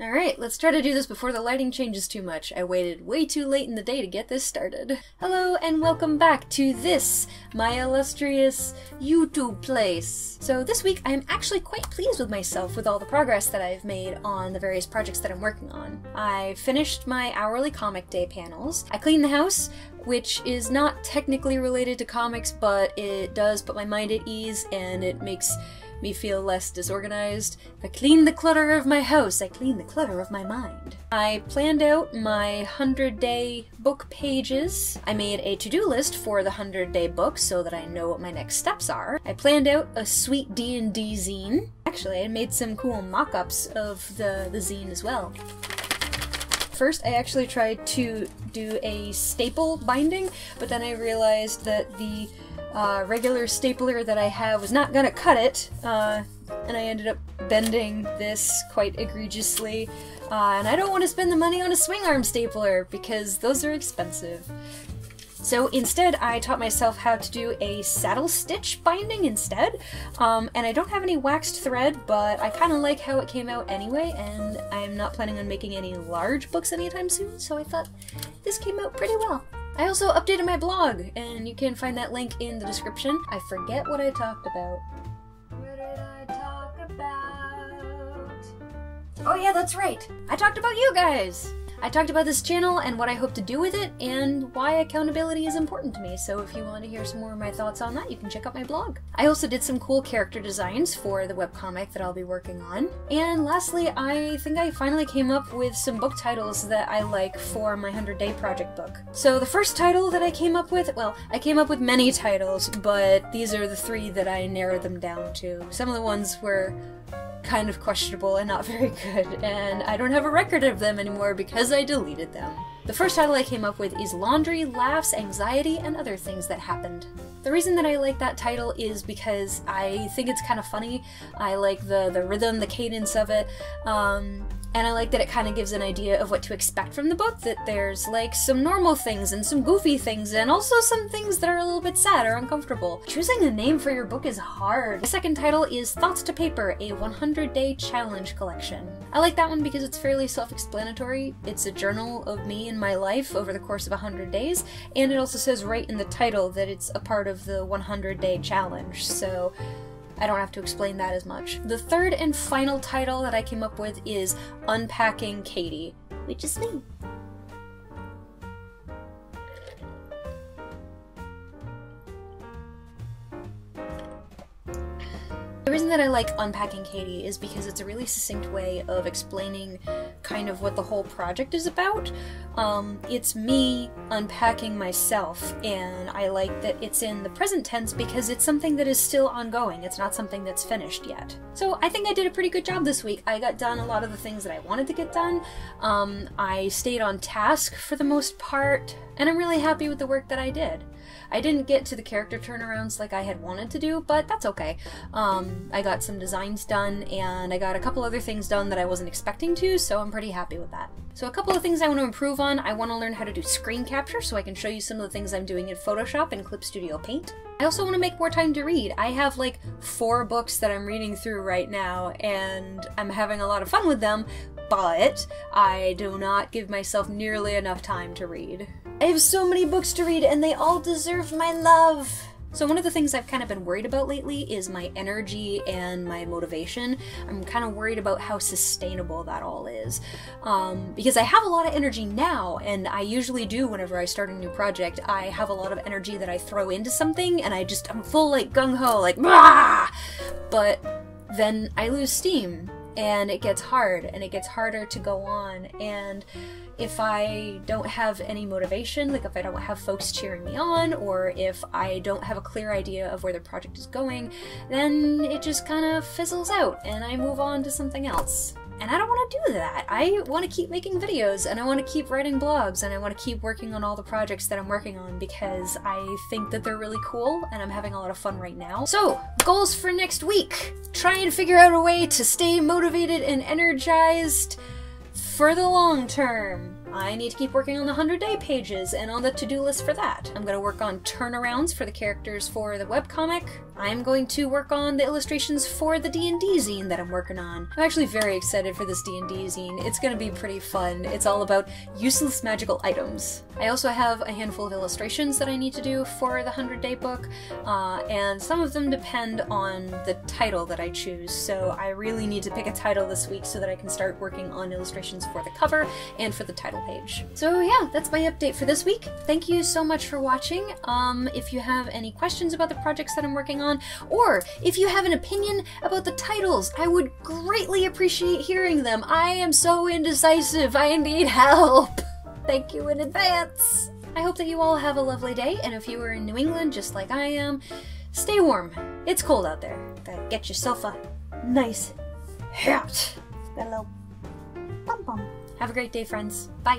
Alright, let's try to do this before the lighting changes too much. I waited way too late in the day to get this started. Hello and welcome back to this, my illustrious YouTube place. So this week I'm actually quite pleased with myself with all the progress that I've made on the various projects that I'm working on. I finished my hourly comic day panels. I cleaned the house, which is not technically related to comics, but it does put my mind at ease and it makes me feel less disorganized. If I clean the clutter of my house, I clean the clutter of my mind. I planned out my 100-day book pages. I made a to-do list for the 100-day book so that I know what my next steps are. I planned out a sweet D&D zine. Actually, I made some cool mock-ups of the zine as well. First, I actually tried to do a staple binding, but then I realized that the regular stapler that I have was not gonna cut it, and I ended up bending this quite egregiously, and I don't want to spend the money on a swing arm stapler because those are expensive. So instead, I taught myself how to do a saddle stitch binding instead, and I don't have any waxed thread, but I kind of like how it came out anyway, and I'm not planning on making any large books anytime soon, so I thought this came out pretty well. I also updated my blog, and you can find that link in the description. I forget what I talked about. What did I talk about? Oh yeah, that's right! I talked about you guys! I talked about this channel and what I hope to do with it and why accountability is important to me, so if you want to hear some more of my thoughts on that, you can check out my blog. I also did some cool character designs for the webcomic that I'll be working on. And lastly, I think I finally came up with some book titles that I like for my 100-day project book. So the first title that I came up with, well, I came up with many titles, but these are the three that I narrowed them down to. Some of the ones were kind of questionable and not very good, and I don't have a record of them anymore because I deleted them. The first title I came up with is Laundry, Laughs, Anxiety, and Other Things That Happened. The reason that I like that title is because I think it's kind of funny. I like the rhythm, the cadence of it, and I like that it kind of gives an idea of what to expect from the book, that there's like some normal things and some goofy things and also some things that are a little bit sad or uncomfortable. Choosing a name for your book is hard. The second title is Thoughts to Paper, a 100-day challenge collection. I like that one because it's fairly self-explanatory. It's a journal of me and my life over the course of 100 days, and it also says right in the title that it's a part of the 100-day challenge, so I don't have to explain that as much. The third and final title that I came up with is Unpacking Katie, which is me. The reason that I like Unpacking Katie is because it's a really succinct way of explaining kind of what the whole project is about. It's me unpacking myself, and I like that it's in the present tense because it's something that is still ongoing. It's not something that's finished yet. So I think I did a pretty good job this week. I got done a lot of the things that I wanted to get done. I stayed on task for the most part, and I'm really happy with the work that I did. I didn't get to the character turnarounds like I had wanted to do, but that's okay. I got some designs done, and I got a couple other things done that I wasn't expecting to, so I'm pretty happy with that. So a couple of things I want to improve on. I want to learn how to do screen capture so I can show you some of the things I'm doing in Photoshop and Clip Studio Paint. I also want to make more time to read. I have like 4 books that I'm reading through right now, and I'm having a lot of fun with them, but I do not give myself nearly enough time to read. I have so many books to read, and they all deserve my love! So one of the things I've kind of been worried about lately is my energy and my motivation. I'm kind of worried about how sustainable that all is. Because I have a lot of energy now, and I usually do whenever I start a new project. I have a lot of energy that I throw into something, and I'm full like gung-ho, like bah! But then I lose steam, and it gets hard, and it gets harder to go on, and if I don't have any motivation, like if I don't have folks cheering me on, or if I don't have a clear idea of where the project is going, then it just kind of fizzles out and I move on to something else. And I don't want to do that. I want to keep making videos, and I want to keep writing blogs, and I want to keep working on all the projects that I'm working on because I think that they're really cool and I'm having a lot of fun right now. So, goals for next week. Try and figure out a way to stay motivated and energized for the long term. I need to keep working on the 100-day pages and on the to-do list for that. I'm going to work on turnarounds for the characters for the webcomic. I'm going to work on the illustrations for the D&D zine that I'm working on. I'm actually very excited for this D&D zine. It's going to be pretty fun. It's all about useless magical items. I also have a handful of illustrations that I need to do for the 100-day book, and some of them depend on the title that I choose, so I really need to pick a title this week so that I can start working on illustrations for the cover and for the title page. So yeah, that's my update for this week. Thank you so much for watching. If you have any questions about the projects that I'm working on, or if you have an opinion about the titles, I would greatly appreciate hearing them. I am so indecisive. I need help. Thank you in advance. I hope that you all have a lovely day, and if you are in New England just like I am, stay warm. It's cold out there. Gotta get yourself a nice hat. Got a little bum bum. Have a great day, friends. Bye.